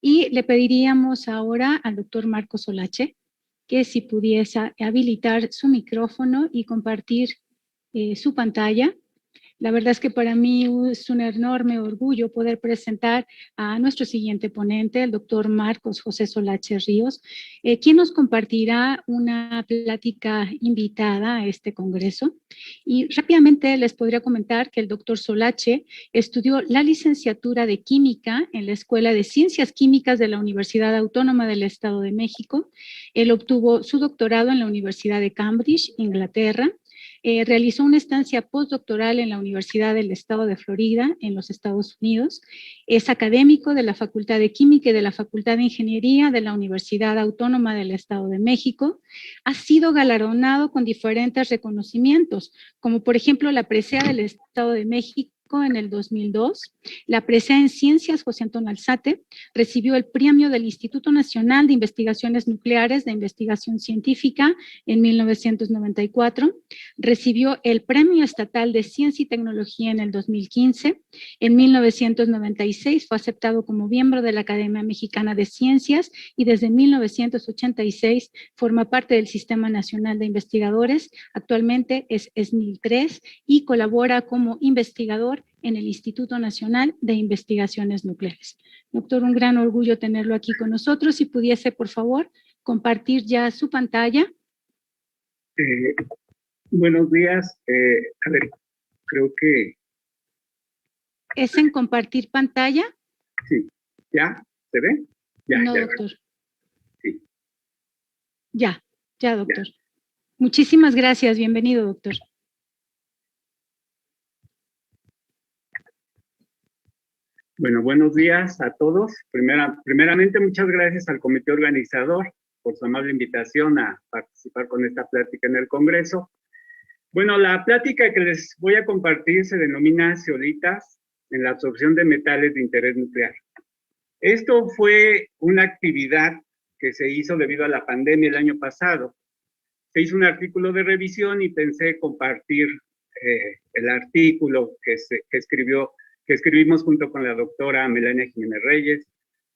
Y le pediríamos ahora al doctor Marcos Solache que si pudiese habilitar su micrófono y compartir su pantalla. La verdad es que para mí es un enorme orgullo poder presentar a nuestro siguiente ponente, el doctor Marcos José Solache Ríos, quien nos compartirá una plática invitada a este congreso. Y rápidamente les podría comentar que el doctor Solache estudió la licenciatura de Química en la Escuela de Ciencias Químicas de la Universidad Autónoma del Estado de México. Él obtuvo su doctorado en la Universidad de Cambridge, Inglaterra. Realizó una estancia postdoctoral en la Universidad del Estado de Florida, en los Estados Unidos. Es académico de la Facultad de Química y de la Facultad de Ingeniería de la Universidad Autónoma del Estado de México. Ha sido galardonado con diferentes reconocimientos, como por ejemplo la presea del Estado de México en el 2002, la presea en Ciencias José Antonio Alzate, recibió el premio del Instituto Nacional de Investigaciones Nucleares de Investigación Científica en 1994, recibió el Premio Estatal de Ciencia y Tecnología en el 2015, en 1996 fue aceptado como miembro de la Academia Mexicana de Ciencias y desde 1986 forma parte del Sistema Nacional de Investigadores, actualmente es SNIL 3 y colabora como investigador en el Instituto Nacional de Investigaciones Nucleares. Doctor, un gran orgullo tenerlo aquí con nosotros. Si pudiese, por favor, compartir ya su pantalla. Buenos días. A ver, creo que... ¿Es en compartir pantalla? Sí. ¿Ya? ¿Se ve? Ya, no, ya, doctor. Sí. Ya, doctor. Ya. Muchísimas gracias. Bienvenido, doctor. Bueno, buenos días a todos. Primeramente, muchas gracias al comité organizador por su amable invitación a participar con esta plática en el Congreso. Bueno, la plática que les voy a compartir se denomina Zeolitas en la absorción de metales de interés nuclear. Esto fue una actividad que se hizo debido a la pandemia el año pasado. Se hizo un artículo de revisión y pensé compartir el artículo que escribimos junto con la doctora Melania Jiménez Reyes,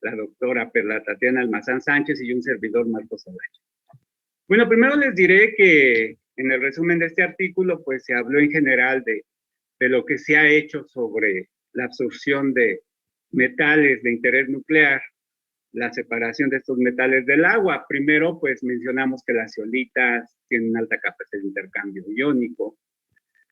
la doctora Perla Tatiana Almazán Sánchez y un servidor Marcos Solache. Bueno, primero les diré que en el resumen de este artículo pues se habló en general de lo que se ha hecho sobre la absorción de metales de interés nuclear, la separación de estos metales del agua. Primero pues mencionamos que las zeolitas tienen alta capacidad de intercambio iónico,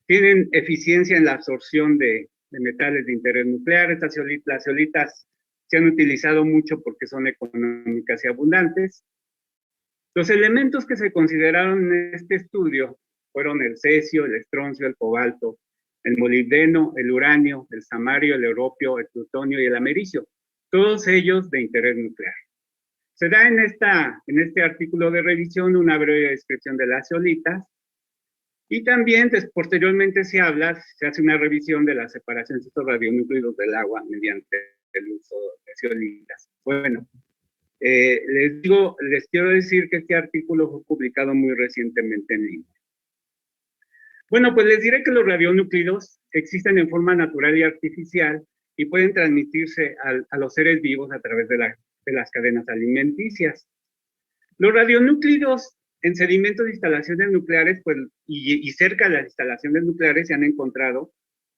tienen eficiencia en la absorción de metales de interés nuclear. Las zeolitas se han utilizado mucho porque son económicas y abundantes. Los elementos que se consideraron en este estudio fueron el cesio, el estroncio, el cobalto, el molibdeno, el uranio, el samario, el europio, el plutonio y el americio, todos ellos de interés nuclear. Se da en este artículo de revisión una breve descripción de las zeolitas, y también posteriormente se hace una revisión de la separación de estos radionúclidos del agua mediante el uso de zeolitas. Bueno, les quiero decir que este artículo fue publicado muy recientemente en línea. Bueno, pues les diré que los radionúclidos existen en forma natural y artificial y pueden transmitirse a los seres vivos a través de las cadenas alimenticias. Los radionúclidos en sedimentos de instalaciones nucleares, pues, y cerca de las instalaciones nucleares se han encontrado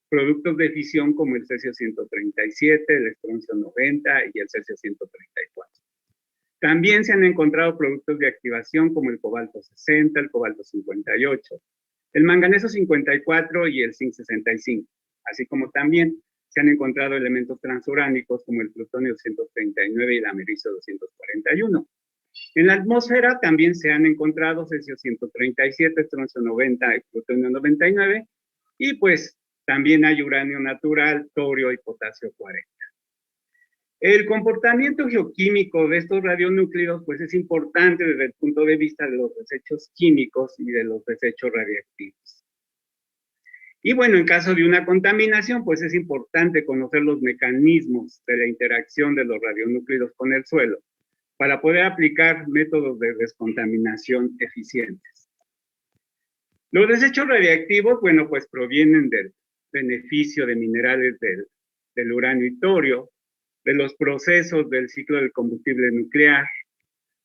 productos de fisión como el cesio 137, el estroncio 90 y el cesio 134. También se han encontrado productos de activación como el cobalto 60, el cobalto 58, el manganeso 54 y el zinc 65, así como también se han encontrado elementos transuránicos como el plutonio 239 y el americio 241. En la atmósfera también se han encontrado cesio 137, estroncio 90 y plutonio 99, y pues también hay uranio natural, torio y potasio 40. El comportamiento geoquímico de estos radionúclidos pues es importante desde el punto de vista de los desechos químicos y de los desechos radiactivos. Y bueno, en caso de una contaminación, pues es importante conocer los mecanismos de la interacción de los radionúclidos con el suelo para poder aplicar métodos de descontaminación eficientes. Los desechos radiactivos, bueno, pues provienen del beneficio de minerales del uranio y torio, de los procesos del ciclo del combustible nuclear,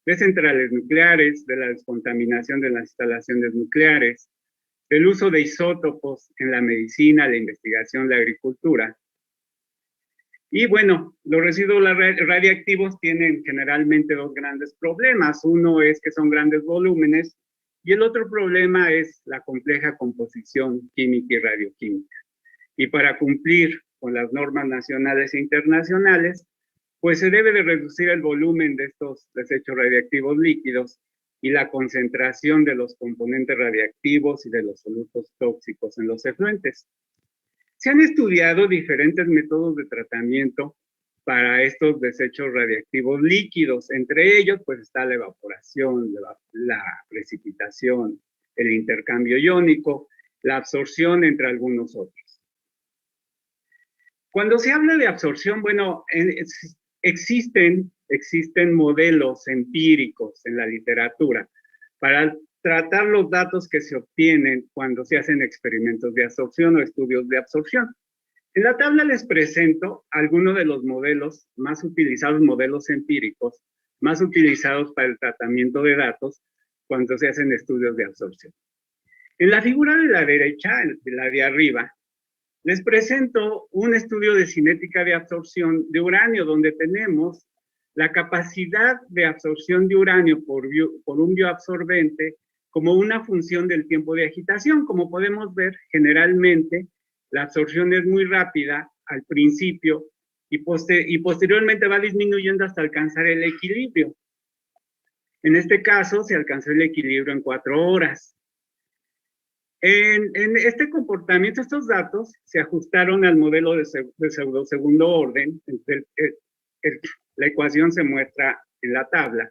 de centrales nucleares, de la descontaminación de las instalaciones nucleares, del uso de isótopos en la medicina, la investigación, la agricultura. Y bueno, los residuos radiactivos tienen generalmente dos grandes problemas. Uno es que son grandes volúmenes y el otro problema es la compleja composición química y radioquímica. Y para cumplir con las normas nacionales e internacionales, pues se debe de reducir el volumen de estos desechos radiactivos líquidos y la concentración de los componentes radiactivos y de los solutos tóxicos en los efluentes. Se han estudiado diferentes métodos de tratamiento para estos desechos radiactivos líquidos. Entre ellos, pues está la evaporación, la precipitación, el intercambio iónico, la absorción, entre algunos otros. Cuando se habla de absorción, bueno, existen modelos empíricos en la literatura para tratar los datos que se obtienen cuando se hacen experimentos de absorción o estudios de absorción. En la tabla les presento algunos de los modelos más utilizados, modelos empíricos, más utilizados para el tratamiento de datos cuando se hacen estudios de absorción. En la figura de la derecha, de la de arriba, les presento un estudio de cinética de absorción de uranio, donde tenemos la capacidad de absorción de uranio por un bioabsorbente como una función del tiempo de agitación. Como podemos ver, generalmente la absorción es muy rápida al principio y posteriormente va disminuyendo hasta alcanzar el equilibrio. En este caso, se alcanzó el equilibrio en 4 horas. En este comportamiento, estos datos se ajustaron al modelo de pseudo-segundo orden. La ecuación se muestra en la tabla.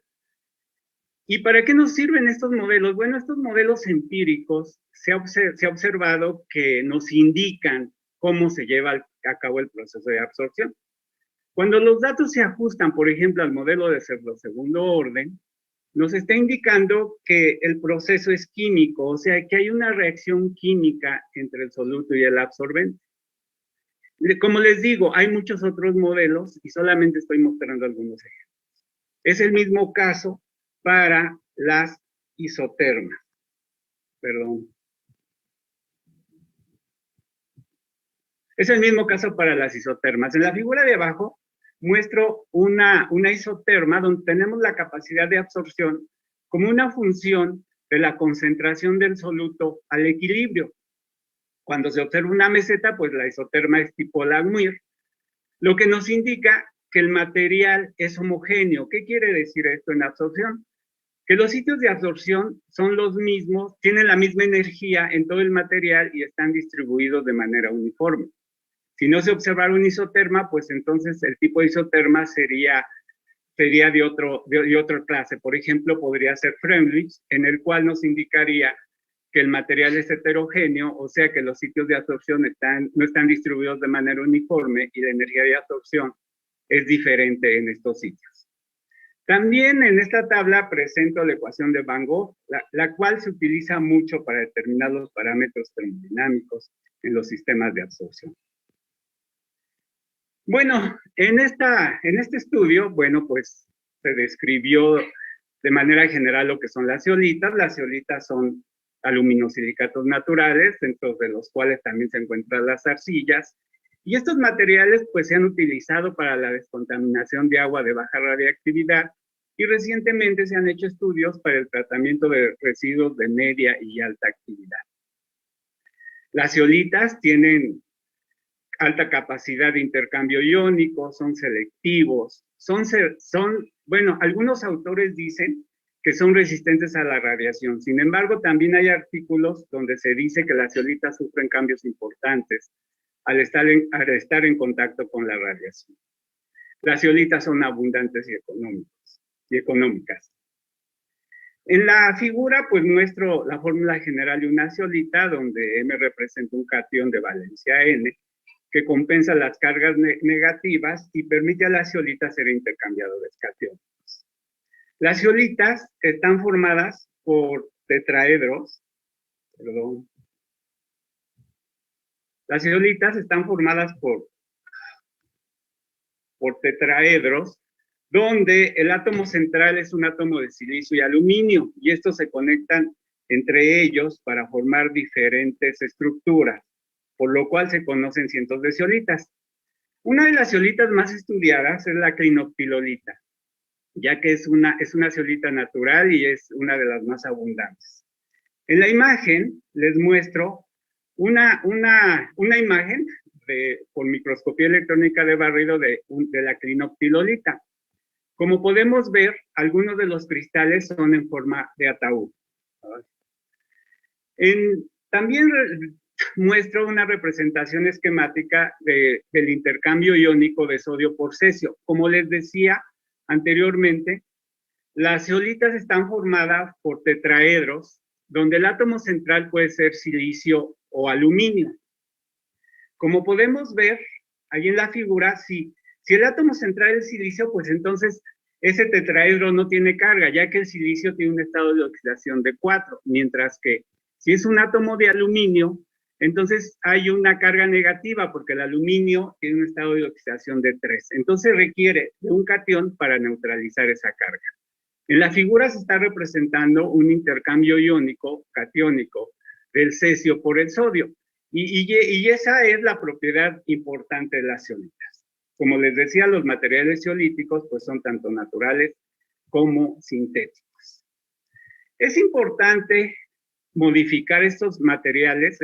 ¿Y para qué nos sirven estos modelos? Bueno, estos modelos empíricos se ha observado que nos indican cómo se lleva a cabo el proceso de absorción. Cuando los datos se ajustan, por ejemplo, al modelo de segundo orden, nos está indicando que el proceso es químico, o sea, que hay una reacción química entre el soluto y el absorbente. Como les digo, hay muchos otros modelos y solamente estoy mostrando algunos ejemplos. Es el mismo caso para las isotermas. Perdón. Es el mismo caso para las isotermas. En la figura de abajo muestro una isoterma donde tenemos la capacidad de absorción como una función de la concentración del soluto al equilibrio. Cuando se observa una meseta, pues la isoterma es tipo Langmuir, lo que nos indica que el material es homogéneo. ¿Qué quiere decir esto en absorción? Que los sitios de absorción son los mismos, tienen la misma energía en todo el material y están distribuidos de manera uniforme. Si no se observara un isoterma, pues entonces el tipo de isoterma sería de otra clase. Por ejemplo, podría ser Freundlich, en el cual nos indicaría que el material es heterogéneo, o sea que los sitios de absorción no están distribuidos de manera uniforme y la energía de absorción es diferente en estos sitios. También en esta tabla presento la ecuación de Van Gogh, la cual se utiliza mucho para determinar los parámetros termodinámicos en los sistemas de absorción. Bueno, en este estudio, bueno, pues se describió de manera general lo que son las zeolitas. Las zeolitas son aluminosilicatos naturales, dentro de los cuales también se encuentran las arcillas. Y estos materiales pues se han utilizado para la descontaminación de agua de baja radiactividad y recientemente se han hecho estudios para el tratamiento de residuos de media y alta actividad. Las zeolitas tienen alta capacidad de intercambio iónico, son selectivos, bueno, algunos autores dicen que son resistentes a la radiación. Sin embargo, también hay artículos donde se dice que las zeolitas sufren cambios importantes al estar en contacto con la radiación. Las zeolitas son abundantes y económicas. En la figura, pues muestro la fórmula general de una zeolita, donde M representa un catión de valencia N, que compensa las cargas negativas y permite a las zeolitas ser intercambiadores cationos. Las zeolitas están formadas por tetraedros, perdón. Las zeolitas están formadas por por tetraedros, donde el átomo central es un átomo de silicio y aluminio, y estos se conectan entre ellos para formar diferentes estructuras, por lo cual se conocen cientos de zeolitas. Una de las zeolitas más estudiadas es la clinoptilolita, ya que es una zeolita natural y es una de las más abundantes. En la imagen les muestro una imagen con microscopía electrónica de barrido de la clinoptilolita. Como podemos ver, algunos de los cristales son en forma de ataúd. También muestro una representación esquemática del intercambio iónico de sodio por cesio. Como les decía anteriormente, las zeolitas están formadas por tetraedros, donde el átomo central puede ser silicio o aluminio. Como podemos ver ahí en la figura, si el átomo central es silicio, pues entonces ese tetraedro no tiene carga, ya que el silicio tiene un estado de oxidación de 4, mientras que si es un átomo de aluminio, entonces hay una carga negativa, porque el aluminio tiene un estado de oxidación de 3. Entonces requiere de un catión para neutralizar esa carga. En la figura se está representando un intercambio iónico, catiónico, del cesio por el sodio. Y esa es la propiedad importante de las zeolitas. Como les decía, los materiales zeolíticos pues son tanto naturales como sintéticos. Es importante modificar estos materiales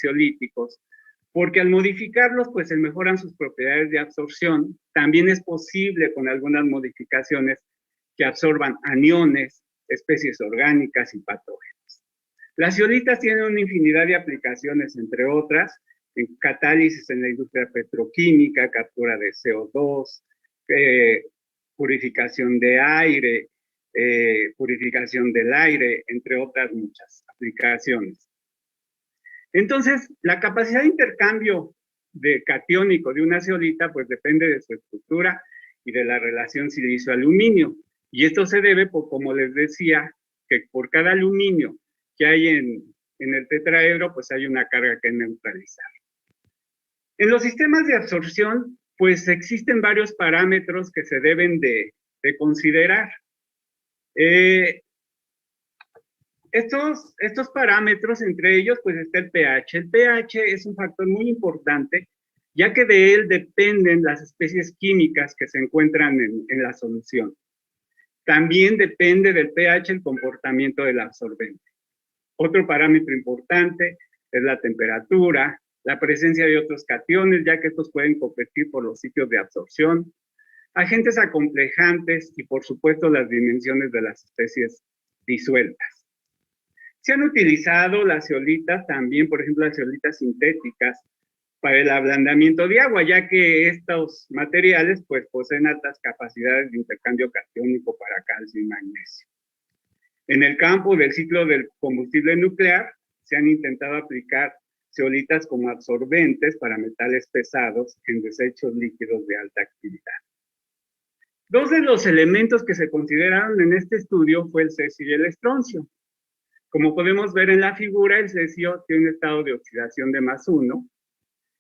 zeolíticos, porque al modificarlos pues se mejoran sus propiedades de absorción. También es posible con algunas modificaciones que absorban aniones, especies orgánicas y patógenos. Las zeolitas tienen una infinidad de aplicaciones, entre otras, en catálisis en la industria petroquímica, captura de CO2, purificación de aire, purificación del aire, entre otras muchas aplicaciones. Entonces, la capacidad de intercambio de catiónico de una zeolita pues depende de su estructura y de la relación silicio-aluminio. Y esto se debe, como les decía, que por cada aluminio que hay en el tetraedro, pues hay una carga que neutralizar. En los sistemas de absorción, pues existen varios parámetros que se deben de considerar. Estos parámetros, entre ellos, pues está el pH. El pH es un factor muy importante, ya que de él dependen las especies químicas que se encuentran en la solución. También depende del pH el comportamiento del absorbente. Otro parámetro importante es la temperatura, la presencia de otros cationes, ya que estos pueden competir por los sitios de absorción, agentes acomplejantes y, por supuesto, las dimensiones de las especies disueltas. Se han utilizado las zeolitas también, por ejemplo, las zeolitas sintéticas, para el ablandamiento de agua, ya que estos materiales pues poseen altas capacidades de intercambio catiónico para calcio y magnesio. En el campo del ciclo del combustible nuclear se han intentado aplicar zeolitas como absorbentes para metales pesados en desechos líquidos de alta actividad. Dos de los elementos que se consideraron en este estudio fue el cesio y el estroncio. Como podemos ver en la figura, el cesio tiene un estado de oxidación de +1.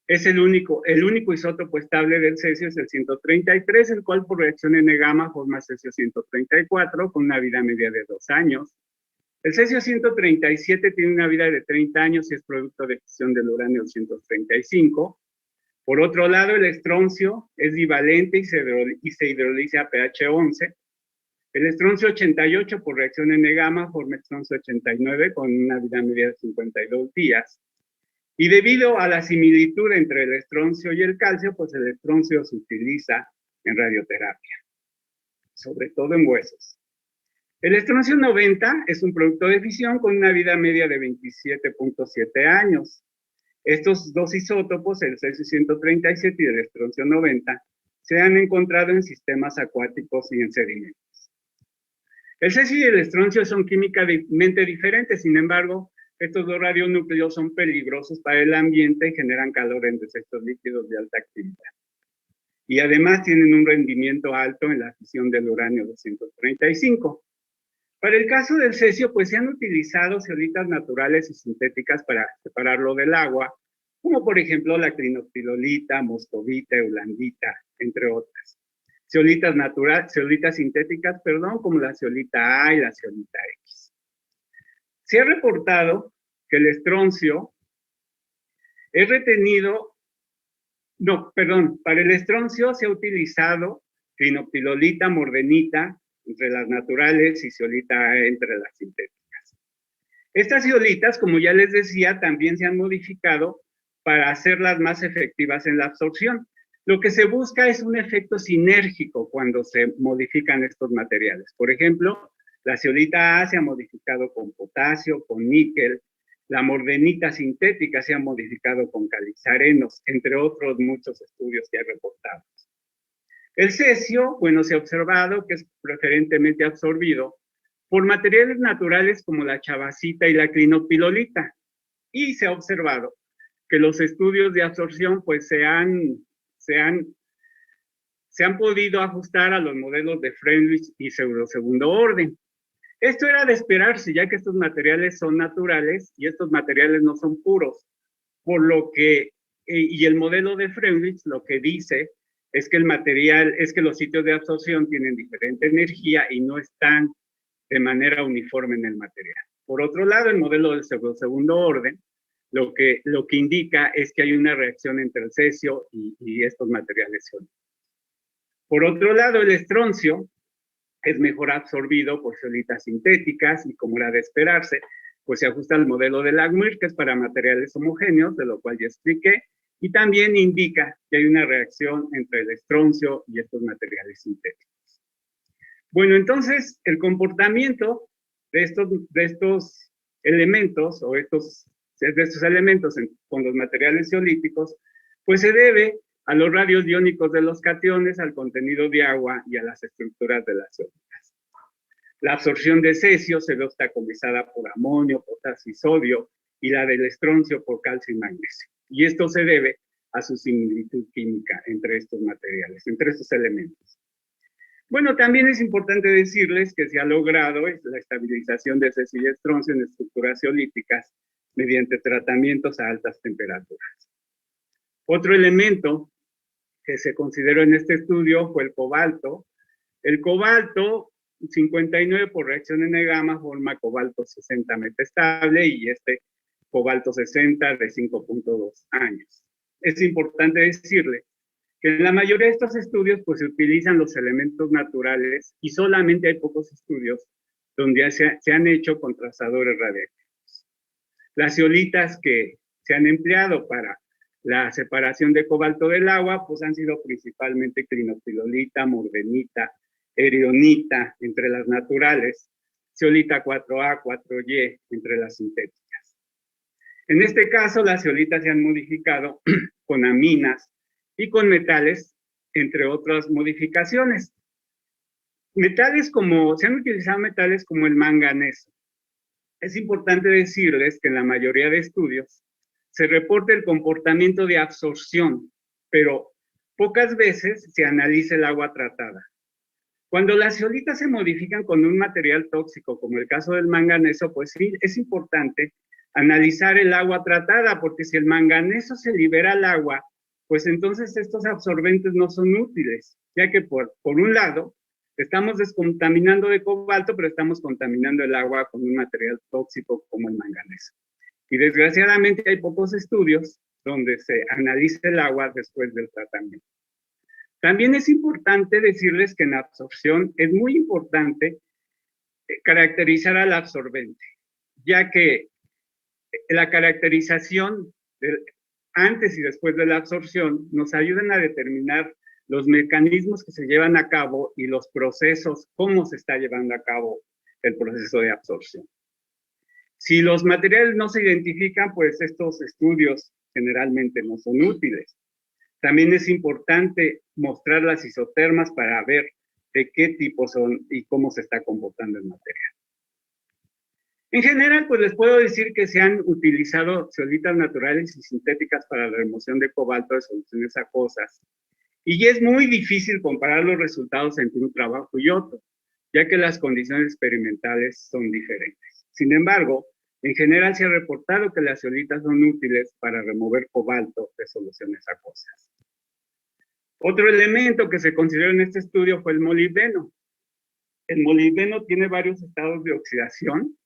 Es el único isótopo estable del cesio es el 133, el cual por reacción N-gamma forma cesio 134 con una vida media de 2 años. El cesio 137 tiene una vida de 30 años y es producto de fisión del uranio 235. Por otro lado, el estroncio es divalente y se hidroliza a pH 11. El estroncio 88 por reacción N-gamma forma estroncio 89 con una vida media de 52 días. Y debido a la similitud entre el estroncio y el calcio, pues el estroncio se utiliza en radioterapia, sobre todo en huesos. El estroncio 90 es un producto de fisión con una vida media de 27.7 años. Estos dos isótopos, el cesio 137 y el estroncio 90, se han encontrado en sistemas acuáticos y en sedimentos. El cesio y el estroncio son químicamente diferentes, sin embargo, estos dos radionúcleos son peligrosos para el ambiente y generan calor en desechos líquidos de alta actividad. Y además tienen un rendimiento alto en la fisión del uranio 235. Para el caso del cesio, pues se han utilizado zeolitas naturales y sintéticas para separarlo del agua, como por ejemplo la clinoptilolita, moscovita, eulandita, entre otras. Zeolitas sintéticas, como la zeolita A y la zeolita X. Se ha reportado que el estroncio es retenido, para el estroncio se ha utilizado clinoptilolita, mordenita entre las naturales y zeolita A entre las sintéticas. Estas zeolitas, como ya les decía, también se han modificado para hacerlas más efectivas en la absorción. Lo que se busca es un efecto sinérgico cuando se modifican estos materiales. Por ejemplo, la zeolita A se ha modificado con potasio, con níquel, la mordenita sintética se ha modificado con calizarenos, entre otros muchos estudios que hay reportados. El cesio, se ha observado que es preferentemente absorbido por materiales naturales como la chavasita y la clinoptilolita. Y se ha observado que los estudios de absorción se han podido ajustar a los modelos de Freundlich y pseudo-segundo orden. Esto era de esperarse, ya que estos materiales son naturales y estos materiales no son puros, por lo que, y el modelo de Freundlich lo que dice es que los sitios de absorción tienen diferente energía y no están de manera uniforme en el material. Por otro lado, el modelo del segundo orden lo que indica es que hay una reacción entre el cesio y estos materiales sólidos. Por otro lado, el estroncio es mejor absorbido por zeolitas sintéticas y, como era de esperarse, se ajusta al modelo de Langmuir, que es para materiales homogéneos, de lo cual ya expliqué, y también indica que hay una reacción entre el estroncio y estos materiales sintéticos. Bueno, entonces, el comportamiento de estos elementos, o de estos elementos con los materiales zeolíticos, se debe a los radios iónicos de los cationes, al contenido de agua y a las estructuras de las zeolitas. La absorción de cesio se ve obstaculizada por amonio, potasio y sodio, y la del estroncio por calcio y magnesio. Y esto se debe a su similitud química entre estos materiales, entre estos elementos. Bueno, también es importante decirles que se ha logrado la estabilización de cesio y estroncio en estructuras zeolíticas mediante tratamientos a altas temperaturas. Otro elemento que se consideró en este estudio fue el cobalto. El cobalto 59 por reacción N-gamma forma cobalto 60 metastable y este cobalto 60 de 5.2 años. Es importante decirle que en la mayoría de estos estudios se utilizan los elementos naturales y solamente hay pocos estudios donde se han hecho con trazadores radiactivos. Las zeolitas que se han empleado para la separación de cobalto del agua han sido principalmente clinoptilolita, mordenita, erionita entre las naturales, zeolita 4A, 4Y entre las sintéticas. En este caso, las zeolitas se han modificado con aminas y con metales, entre otras modificaciones. Se han utilizado metales como el manganeso. Es importante decirles que en la mayoría de estudios se reporta el comportamiento de absorción, pero pocas veces se analiza el agua tratada. Cuando las zeolitas se modifican con un material tóxico, como el caso del manganeso, sí, es importante analizar el agua tratada, porque si el manganeso se libera al agua, entonces estos absorbentes no son útiles, ya que por un lado, estamos descontaminando de cobalto, pero estamos contaminando el agua con un material tóxico como el manganeso. Y desgraciadamente hay pocos estudios donde se analiza el agua después del tratamiento. También es importante decirles que en absorción es muy importante caracterizar al absorbente, ya que la caracterización antes y después de la absorción nos ayudan a determinar los mecanismos que se llevan a cabo y los procesos, cómo se está llevando a cabo el proceso de absorción. Si los materiales no se identifican, estos estudios generalmente no son útiles. También es importante mostrar las isotermas para ver de qué tipo son y cómo se está comportando el material. En general, les puedo decir que se han utilizado zeolitas naturales y sintéticas para la remoción de cobalto de soluciones acuosas. Y es muy difícil comparar los resultados entre un trabajo y otro, ya que las condiciones experimentales son diferentes. Sin embargo, en general se ha reportado que las zeolitas son útiles para remover cobalto de soluciones acuosas. Otro elemento que se consideró en este estudio fue el molibdeno. El molibdeno tiene varios estados de oxidación.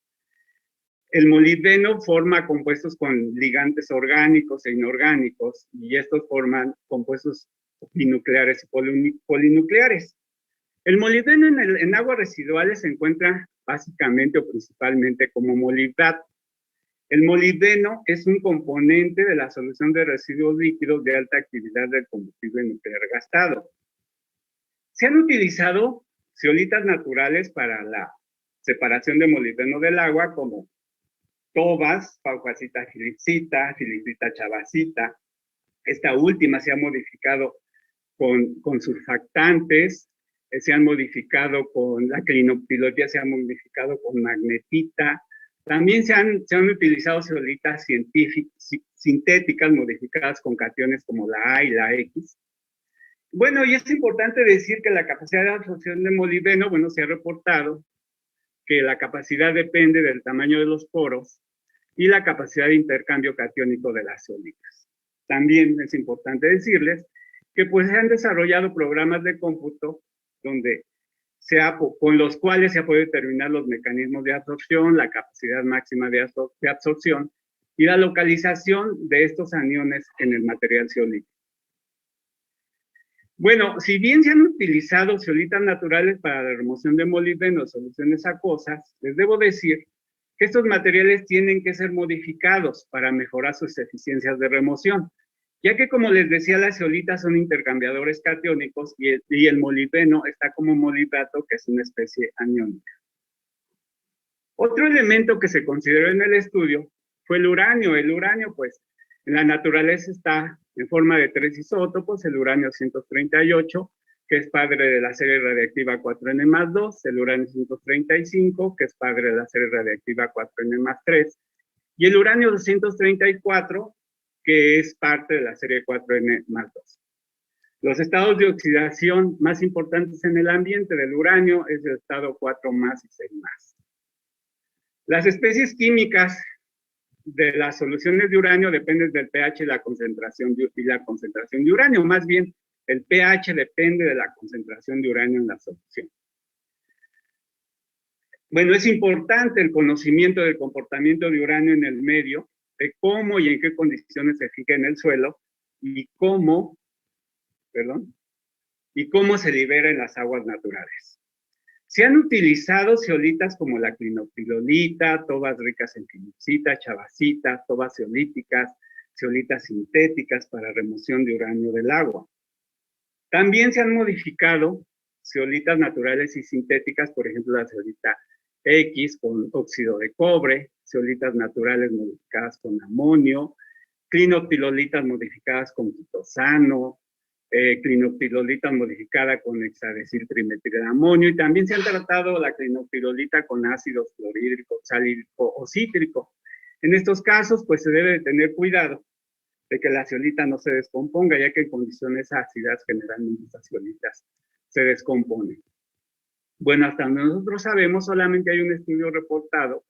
El molibdeno forma compuestos con ligantes orgánicos e inorgánicos, y estos forman compuestos binucleares y polinucleares. El molibdeno en aguas residuales se encuentra básicamente o principalmente como molibdato. El molibdeno es un componente de la solución de residuos líquidos de alta actividad del combustible nuclear gastado. Se han utilizado zeolitas naturales para la separación de molibdeno del agua, como tobas, paucasita filipsita, filipsita chavasita. Esta última se ha modificado con surfactantes, se han modificado con la clinoptilolía, se ha modificado con magnetita. También se han utilizado zeolitas sintéticas modificadas con cationes como la A y la X. Bueno, y es importante decir que la capacidad de absorción de molibdeno, bueno, se ha reportado que la capacidad depende del tamaño de los poros y la capacidad de intercambio catiónico de las zeolitas. También es importante decirles que pues se han desarrollado programas de cómputo con los cuales se ha podido determinar los mecanismos de absorción, la capacidad máxima de absorción y la localización de estos aniones en el material zeolítico. Bueno, si bien se han utilizado zeolitas naturales para la remoción de molibdeno en soluciones acuosas, les debo decir que estos materiales tienen que ser modificados para mejorar sus eficiencias de remoción, ya que, como les decía, las zeolitas son intercambiadores catiónicos y el molibdeno está como molibdato, que es una especie aniónica. Otro elemento que se consideró en el estudio fue el uranio. El uranio, pues, en la naturaleza está en forma de 3 isótopos: el uranio 138, que es padre de la serie radiactiva 4N+2, el uranio 135, que es padre de la serie radiactiva 4N+3, y el uranio 234, que es parte de la serie 4N+2. Los estados de oxidación más importantes en el ambiente del uranio es el estado 4+ y 6+. Las especies químicas de las soluciones de uranio dependen del pH y la concentración de uranio. Más bien, el pH depende de la concentración de uranio en la solución. Bueno, es importante el conocimiento del comportamiento de uranio en el medio, de cómo y en qué condiciones se fija en el suelo y cómo se libera en las aguas naturales. Se han utilizado zeolitas como la clinoptilolita, tobas ricas en filipsita, chavasita, tobas zeolíticas, zeolitas sintéticas para remoción de uranio del agua. También se han modificado zeolitas naturales y sintéticas, por ejemplo, la zeolita X con óxido de cobre, zeolitas naturales modificadas con amonio, clinoptilolitas modificadas con quitosano, clinoptilolita modificada con hexadeciltrimetilalamonio, y también se han tratado la clinoptilolita con ácidos clorhídrico, salídrico o cítrico. En estos casos, pues se debe de tener cuidado de que la zeolita no se descomponga, ya que en condiciones ácidas generalmente estas zeolitas se descomponen. Bueno, hasta donde nosotros sabemos, solamente hay un estudio reportado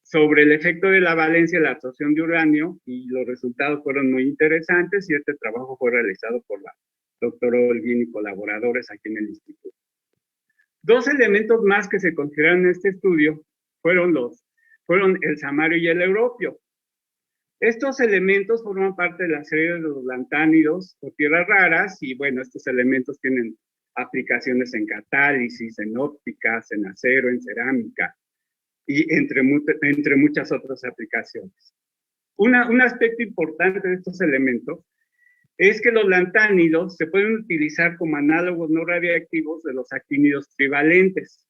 sobre el efecto de la valencia y la absorción de uranio, y los resultados fueron muy interesantes, y este trabajo fue realizado por la doctora Holguín y colaboradores aquí en el instituto. Dos elementos más que se consideraron en este estudio fueron el samario y el europio. Estos elementos forman parte de la serie de los lantánidos o tierras raras, y bueno, estos elementos tienen aplicaciones en catálisis, en ópticas, en acero, en cerámica, y entre muchas otras aplicaciones. Un aspecto importante de estos elementos es que los lantánidos se pueden utilizar como análogos no radiactivos de los actínidos trivalentes,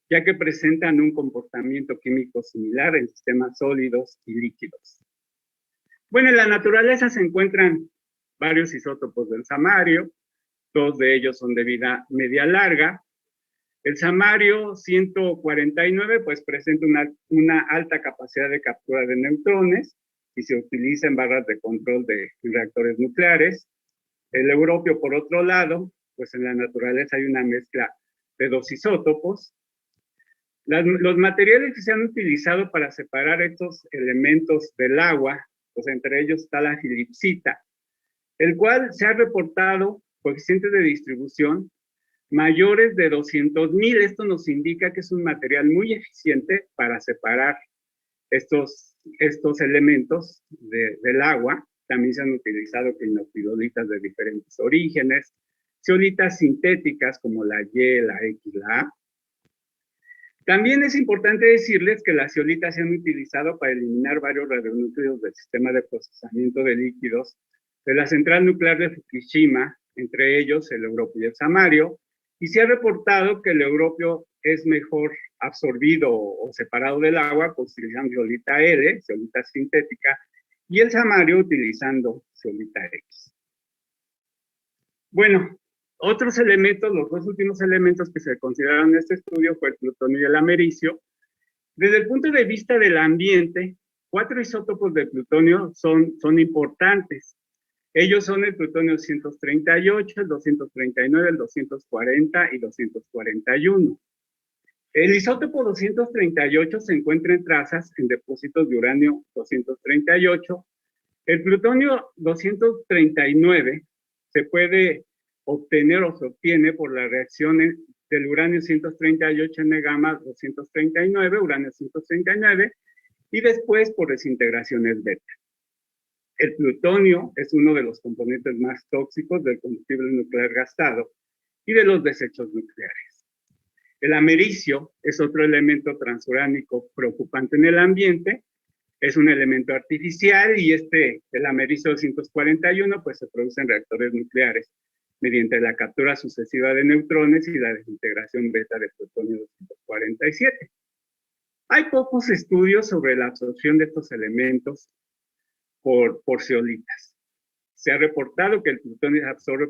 ya que presentan un comportamiento químico similar en sistemas sólidos y líquidos. Bueno, en la naturaleza se encuentran varios isótopos del samario, dos de ellos son de vida media larga. El samario 149 pues presenta una alta capacidad de captura de neutrones y se utiliza en barras de control de reactores nucleares. El europio, por otro lado, pues en la naturaleza hay una mezcla de dos isótopos. Los materiales que se han utilizado para separar estos elementos del agua, pues entre ellos está la filipsita, el cual se ha reportado coeficientes de distribución mayores de 200,000. Esto nos indica que es un material muy eficiente para separar estos elementos del agua. También se han utilizado clinopirulitas de diferentes orígenes, zeolitas sintéticas como la Y, la X, la A. También es importante decirles que las zeolitas se han utilizado para eliminar varios radionúclidos del sistema de procesamiento de líquidos de la central nuclear de Fukushima, entre ellos el europio y el samario, y se ha reportado que el europio es mejor absorbido o separado del agua utilizando zeolita L, zeolita sintética, y el samario utilizando zeolita X. Bueno, otros elementos, los dos últimos elementos que se consideraron en este estudio fue el plutonio y el americio. Desde el punto de vista del ambiente, 4 isótopos de plutonio son importantes. Ellos son el plutonio 238, el 239, el 240 y 241. El isótopo 238 se encuentra en trazas en depósitos de uranio 238. El plutonio 239 se puede obtener o se obtiene por las reacciones del uranio 138 N-gamma 239, uranio 139, y después por desintegraciones beta. El plutonio es uno de los componentes más tóxicos del combustible nuclear gastado y de los desechos nucleares. El americio es otro elemento transuránico preocupante en el ambiente. Es un elemento artificial y el americio 241 pues se produce en reactores nucleares mediante la captura sucesiva de neutrones y la desintegración beta de plutonio 247. Hay pocos estudios sobre la absorción de estos elementos por zeolitas. Se ha reportado que el plutonio se absorbe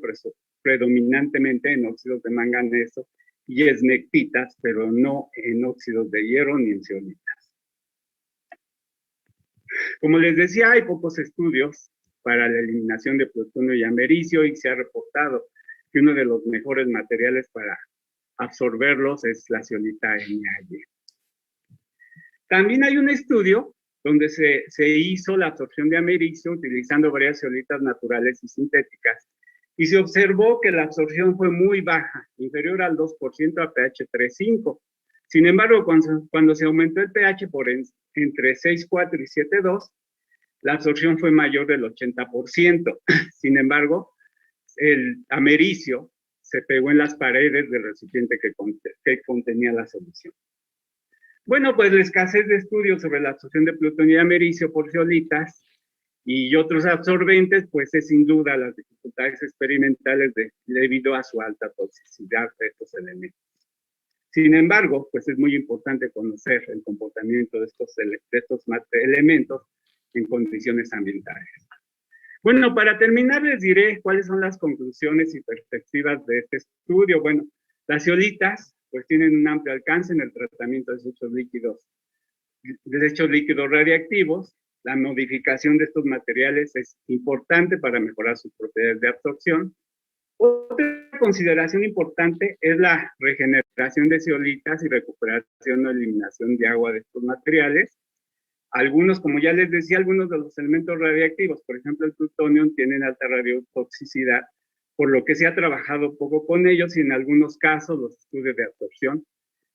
predominantemente en óxidos de manganeso y esmectitas, pero no en óxidos de hierro ni en zeolitas. Como les decía, hay pocos estudios para la eliminación de plutonio y americio y se ha reportado que uno de los mejores materiales para absorberlos es la zeolita NaY. También hay un estudio donde se hizo la absorción de americio utilizando varias zeolitas naturales y sintéticas y se observó que la absorción fue muy baja, inferior al 2% a pH 3.5. Sin embargo, cuando se aumentó el pH por entre 6.4 y 7.2, la absorción fue mayor del 80%. Sin embargo, el americio se pegó en las paredes del recipiente que contenía la solución. Bueno, pues la escasez de estudios sobre la absorción de plutonio y americio por zeolitas y otros absorbentes, pues es sin duda las dificultades experimentales debido a su alta toxicidad de estos elementos. Sin embargo, pues es muy importante conocer el comportamiento de estos elementos en condiciones ambientales. Bueno, para terminar les diré cuáles son las conclusiones y perspectivas de este estudio. Bueno, las zeolitas pues tienen un amplio alcance en el tratamiento de desechos líquidos radiactivos. La modificación de estos materiales es importante para mejorar sus propiedades de absorción. Otra consideración importante es la regeneración de zeolitas y recuperación o eliminación de agua de estos materiales. Algunos, como ya les decía, algunos de los elementos radiactivos, por ejemplo el plutonio, tienen alta radiotoxicidad, por lo que se ha trabajado poco con ellos y en algunos casos los estudios de absorción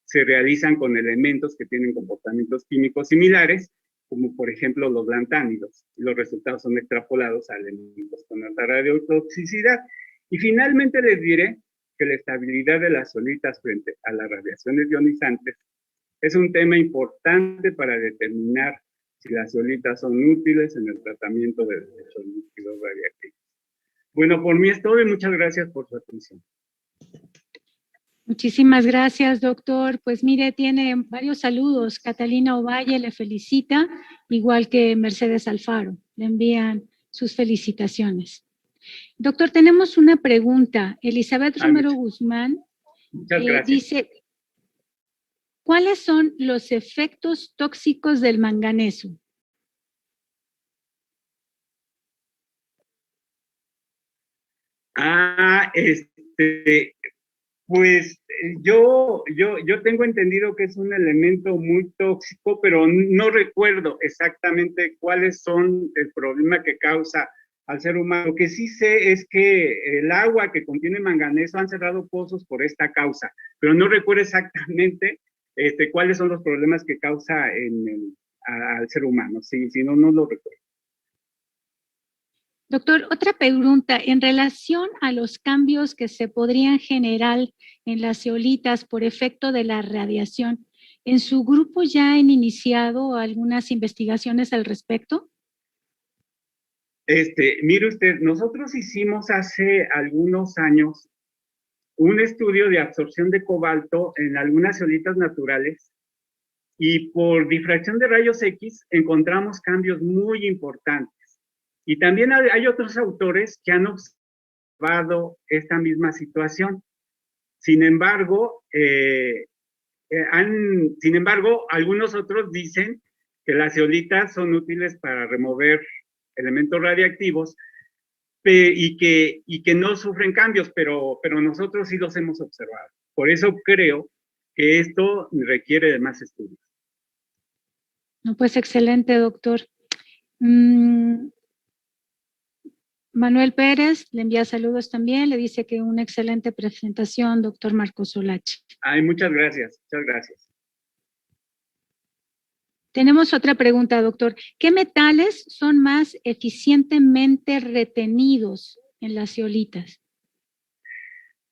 se realizan con elementos que tienen comportamientos químicos similares, como por ejemplo los lantánidos, y los resultados son extrapolados a elementos con alta radiotoxicidad. Y finalmente les diré que la estabilidad de las zeolitas frente a las radiaciones ionizantes es un tema importante para determinar si las zeolitas son útiles en el tratamiento de desechos líquidos radiactivos. Bueno, por mí es todo y muchas gracias por su atención. Muchísimas gracias, doctor. Pues mire, tiene varios saludos. Catalina Ovalle le felicita, igual que Mercedes Alfaro. Le envían sus felicitaciones. Doctor, tenemos una pregunta. Elizabeth Romero Guzmán dice, ¿cuáles son los efectos tóxicos del manganeso? Pues yo tengo entendido que es un elemento muy tóxico, pero no recuerdo exactamente cuáles son el problema que causa al ser humano. Lo que sí sé es que el agua que contiene manganeso han cerrado pozos por esta causa, pero no recuerdo exactamente cuáles son los problemas que causa al ser humano. Si no, no lo recuerdo. Doctor, otra pregunta. En relación a los cambios que se podrían generar en las zeolitas por efecto de la radiación, ¿en su grupo ya han iniciado algunas investigaciones al respecto? Mire usted, nosotros hicimos hace algunos años un estudio de absorción de cobalto en algunas zeolitas naturales y por difracción de rayos X encontramos cambios muy importantes. Y también hay otros autores que han observado esta misma situación. Sin embargo, algunos otros dicen que las zeolitas son útiles para remover elementos radiactivos y que no sufren cambios, pero nosotros sí los hemos observado. Por eso creo que esto requiere de más estudios. No, pues excelente, doctor. Manuel Pérez le envía saludos también, le dice que una excelente presentación, doctor Marcos Solache. Ay, muchas gracias, muchas gracias. Tenemos otra pregunta, doctor. ¿Qué metales son más eficientemente retenidos en las zeolitas?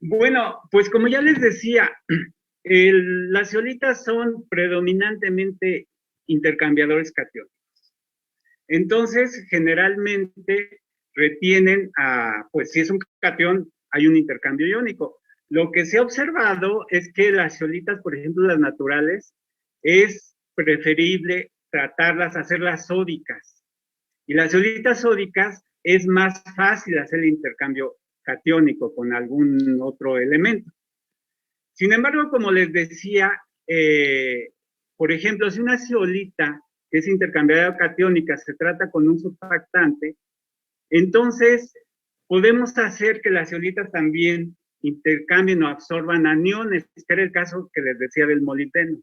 Bueno, pues como ya les decía, las zeolitas son predominantemente intercambiadores catiónicos. Entonces, generalmente retienen pues si es un catión, hay un intercambio iónico. Lo que se ha observado es que las zeolitas, por ejemplo, las naturales, es preferible tratarlas, hacerlas sódicas. Y las zeolitas sódicas es más fácil hacer el intercambio catiónico con algún otro elemento. Sin embargo, como les decía, por ejemplo, si una zeolita que es intercambiada catiónica se trata con un surfactante, entonces podemos hacer que las zeolitas también intercambien o absorban aniones, que era el caso que les decía del molibdeno.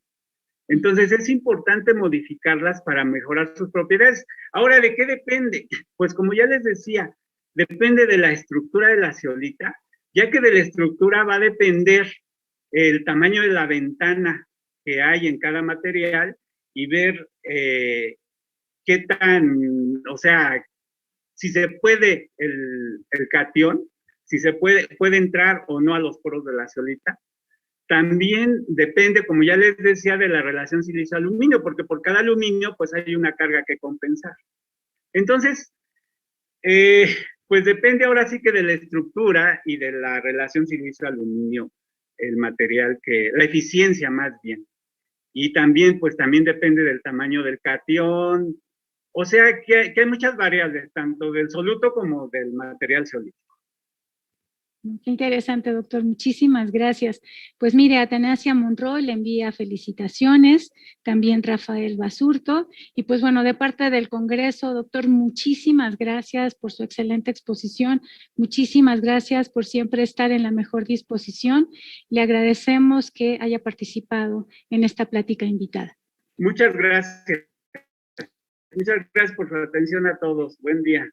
Entonces es importante modificarlas para mejorar sus propiedades. Ahora, ¿de qué depende? Pues como ya les decía, depende de la estructura de la zeolita, ya que de la estructura va a depender el tamaño de la ventana que hay en cada material y ver qué tan, o sea, si se puede el catión, si se puede entrar o no a los poros de la zeolita. También depende, como ya les decía, de la relación silicio-aluminio, porque por cada aluminio pues hay una carga que compensar. Entonces, pues depende ahora sí que de la estructura y de la relación silicio-aluminio, el material la eficiencia más bien. Y también, pues también depende del tamaño del catión. O sea que hay muchas variables, tanto del soluto como del material zeolítico. Qué interesante, doctor. Muchísimas gracias. Pues mire, Atanasia Monroy le envía felicitaciones, también Rafael Basurto. Y pues bueno, de parte del Congreso, doctor, muchísimas gracias por su excelente exposición. Muchísimas gracias por siempre estar en la mejor disposición. Le agradecemos que haya participado en esta plática invitada. Muchas gracias. Muchas gracias por su atención a todos. Buen día.